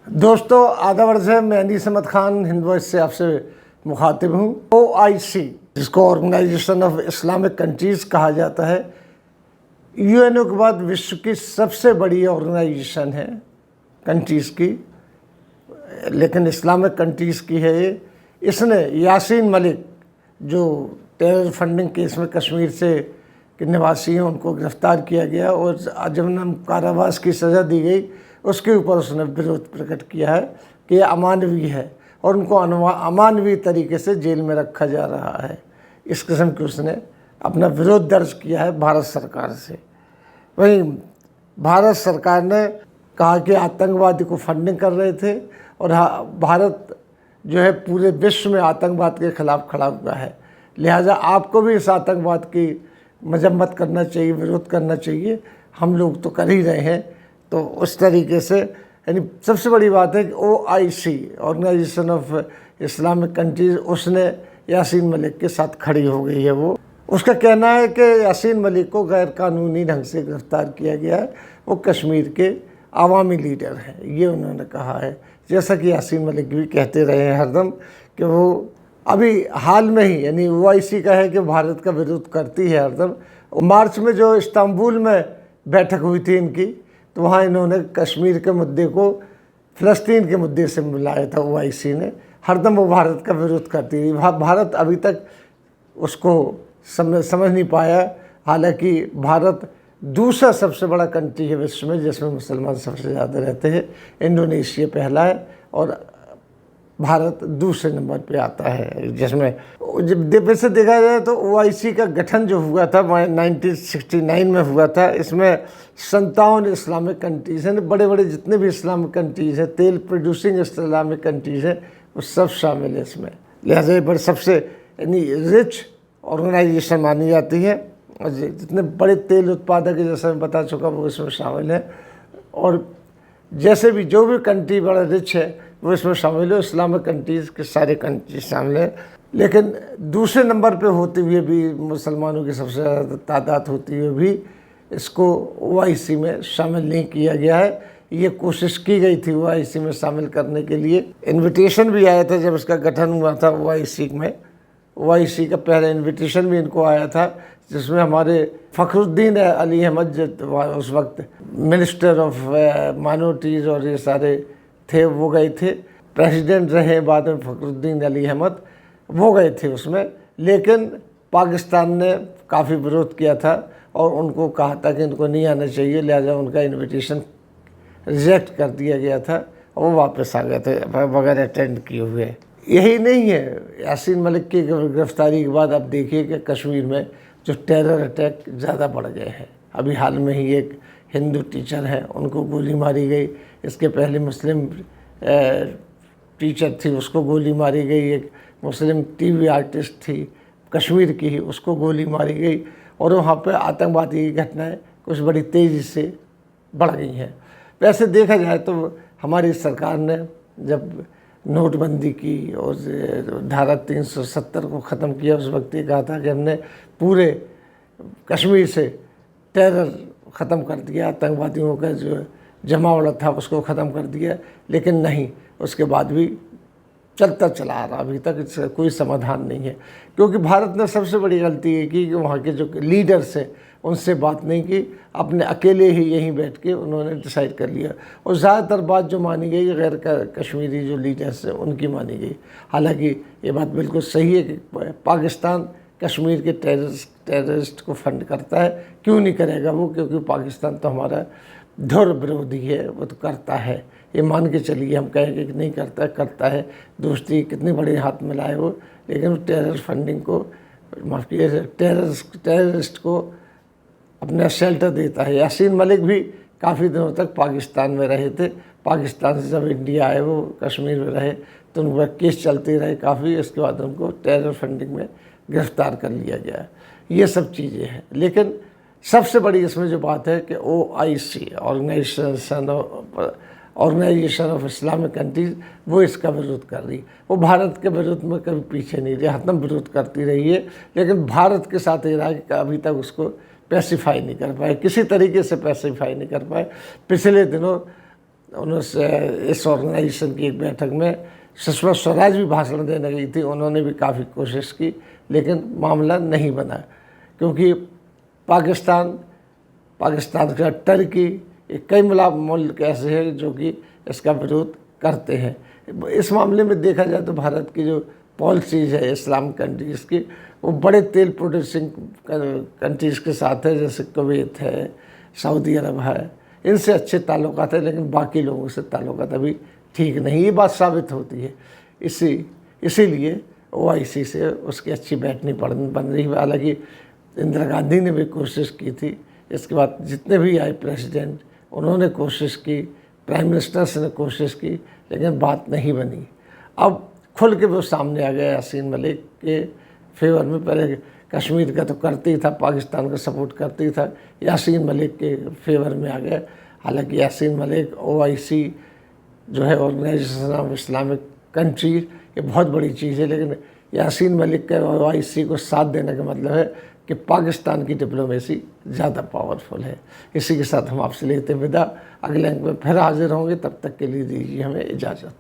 दोस्तों आदाब अर्ज़ है, मैं अनीस अहमद खान हिंद वॉइस से आपसे मुखातिब हूँ। OIC जिसको ऑर्गेनाइजेशन ऑफ इस्लामिक कंट्रीज़ कहा जाता है, यूएनओ के बाद विश्व की सबसे बड़ी ऑर्गेनाइजेशन है कंट्रीज़ की, लेकिन इस्लामिक कंट्रीज़ की है ये। इसने यासीन मलिक जो टेरर फंडिंग केस में कश्मीर से के निवासी हैं उनको गिरफ़्तार किया गया और आजीवन कारावास की सज़ा दी गई, उसके ऊपर उसने विरोध प्रकट किया है कि यह अमानवीय है और उनको अमानवीय तरीके से जेल में रखा जा रहा है। इस किस्म की उसने अपना विरोध दर्ज किया है भारत सरकार से। वहीं भारत सरकार ने कहा कि आतंकवादी को फंडिंग कर रहे थे और भारत जो है पूरे विश्व में आतंकवाद के ख़िलाफ़ खड़ा हुआ है, लिहाजा आपको भी इस आतंकवाद की मजम्मत करना चाहिए, विरोध करना चाहिए। हम लोग तो कर ही रहे हैं। तो उस तरीके से यानी सबसे बड़ी बात है कि OIC organisation of Islamic countries उसने यासीन मलिक के साथ खड़ी हो गई है। वो उसका कहना है कि यासीन मलिक को गैर कानूनी ढंग से गिरफ़्तार किया गया है, वो कश्मीर के आवामी लीडर हैं, ये उन्होंने कहा है। जैसा कि यासीन मलिक भी कहते रहे हैं हरदम कि वो अभी हाल में ही यानी OIC का है कि भारत का विरोध करती है हरदम। मार्च में जो इस्तांबुल में बैठक हुई थी इनकी, तो वहाँ इन्होंने कश्मीर के मुद्दे को फ़लस्तीन के मुद्दे से मिलाया था। OIC ने हरदम वो भारत का विरोध करती रही। भारत अभी तक उसको समझ नहीं पाया। हालांकि भारत दूसरा सबसे बड़ा कंट्री है विश्व में जिसमें मुसलमान सबसे ज़्यादा रहते हैं। इंडोनेशिया पहला है और भारत दूसरे नंबर पे आता है, जिसमें जब वैसे देखा जाए तो OIC का गठन जो हुआ था 1969 में हुआ था। इसमें 57 इस्लामिक कंट्रीज़ हैं, बड़े बड़े जितने भी इस्लामिक कंट्रीज़ हैं, तेल प्रोड्यूसिंग इस्लामिक कंट्रीज़ हैं, वो सब शामिल है इसमें। लिहाजा ये बड़े सबसे यानी रिच ऑर्गेनाइजेशन मानी जाती है और जितने बड़े तेल उत्पादक है जैसा मैं बता चुका वो इसमें शामिल है। और जैसे भी जो भी कंट्री बड़ा रिच है वो इसमें शामिल है। इस्लामिक कंट्रीज़ के सारे कंट्रीज शामिल हैं, लेकिन दूसरे नंबर पे होते हुए भी मुसलमानों की सबसे ज़्यादा तादाद होती हुए भी इसको OIC में शामिल नहीं किया गया है। ये कोशिश की गई थी OIC में शामिल करने के लिए, इनविटेशन भी आया था जब इसका गठन हुआ था OIC में। OIC का पहला इनविटेशन भी इनको आया था जिसमें हमारे फ़खरुद्दीन अली अहमद जो उस वक्त मिनिस्टर ऑफ माइनॉरिटीज़ और ये सारे थे वो गए थे। प्रेसिडेंट रहे बाद में फ़खरुद्दीन अली अहमद, वो गए थे उसमें, लेकिन पाकिस्तान ने काफ़ी विरोध किया था और उनको कहा था कि इनको नहीं आना चाहिए, लिहाजा उनका इनविटेशन रिजेक्ट कर दिया गया था और वो वापस आ गए थे बगैर अटेंड किए हुए। यही नहीं है, यासीन मलिक की गिरफ़्तारी के बाद अब देखिए कि कश्मीर में जो टेरर अटैक ज़्यादा बढ़ गए हैं। अभी हाल में ही एक हिंदू टीचर हैं, उनको गोली मारी गई। इसके पहले मुस्लिम टीचर थी, उसको गोली मारी गई। एक मुस्लिम TV आर्टिस्ट थी कश्मीर की ही, उसको गोली मारी गई। और वहाँ पे आतंकवादी की घटनाएं कुछ बड़ी तेज़ी से बढ़ गई हैं। वैसे देखा जाए तो हमारी सरकार ने जब नोटबंदी की और धारा 370 को ख़त्म किया, उस वक्त ये कहा था कि हमने पूरे कश्मीर से टेरर ख़त्म कर दिया, आतंकवादियों का जो जमावड़ा था उसको ख़त्म कर दिया, लेकिन नहीं, उसके बाद भी चलता चला आ रहा। अभी तक इसका कोई समाधान नहीं है, क्योंकि भारत ने सबसे बड़ी गलती ये की कि वहाँ के जो लीडर्स हैं उनसे बात नहीं की, अपने अकेले ही यहीं बैठ के उन्होंने डिसाइड कर लिया। और ज़्यादातर बात जो मानी गई गैर कश्मीरी जो लीडर्स हैं उनकी मानी गई। हालांकि ये बात बिल्कुल सही है कि पाकिस्तान कश्मीर के टेररिस्ट को फंड करता है। क्यों नहीं करेगा वो, क्योंकि पाकिस्तान तो हमारा धुर विरोधी है, वो तो करता है। ये मान के चलिए, हम कहेंगे कि नहीं करता, करता है। दोस्ती कितने बड़े हाथ में लाए वो, लेकिन टेरर फंडिंग को माफ़ कीजिए टेररिस्ट को अपना शेल्टर देता है। यासीन मलिक भी काफ़ी दिनों तक पाकिस्तान में रहे थे। पाकिस्तान से जब इंडिया आए वो कश्मीर में रहे तो उनका केस चलते रहे काफ़ी। इसके बाद उनको टेरर फंडिंग में गिरफ़्तार कर लिया गया। ये सब चीज़ें हैं, लेकिन सबसे बड़ी इसमें जो बात है कि OIC organisation of Islamic countries वो इसका विरोध कर रही है। वो भारत के विरोध में कभी पीछे नहीं रही, हरदम विरोध करती रही है, लेकिन भारत के साथ इराक अभी तक उसको पैसिफाई नहीं कर पाए, किसी तरीके से पैसिफाई नहीं कर पाए। पिछले दिनों उन्होंने इस ऑर्गेनाइजेशन की एक बैठक में सुषमा स्वराज भी भाषण देने गई थी, उन्होंने भी काफ़ी कोशिश की, लेकिन मामला नहीं बना, क्योंकि पाकिस्तान का टर्की, ये कई मुल्क ऐसे हैं जो कि इसका विरोध करते हैं। इस मामले में देखा जाए तो भारत की जो पॉलिसीज़ है इस्लाम कंट्रीज़ की, वो बड़े तेल प्रोड्यूसिंग कंट्रीज़ के साथ है, जैसे कुवैत है, सऊदी अरब है, इनसे अच्छे ताल्लुकात हैं, लेकिन बाकी लोगों से ताल्लुकात अभी ठीक नहीं, ये बात साबित होती है। इसीलिए OIC से उसकी अच्छी बैठनी बन रही है। हालांकि इंदिरा गांधी ने भी कोशिश की थी, इसके बाद जितने भी आए प्रेसिडेंट, उन्होंने कोशिश की, प्राइम मिनिस्टर्स ने कोशिश की, लेकिन बात नहीं बनी। अब खुल के वो सामने आ गया यासीन मलिक के फेवर में। पहले कश्मीर का तो करते ही था, पाकिस्तान का सपोर्ट करते ही था, यासीन मलिक के फेवर में आ गया। हालांकि यासीन मलिक OIC जो है, ऑर्गेनाइजेशन ऑफ इस्लामिक कंट्री, ये बहुत बड़ी चीज़ है, लेकिन यासीन मलिक के OIC को साथ देने का मतलब है कि पाकिस्तान की डिप्लोमेसी ज़्यादा पावरफुल है। इसी के साथ हम आपसे लेते विदा, अगले अंक में फिर हाजिर होंगे, तब तक के लिए दीजिए हमें इजाज़त।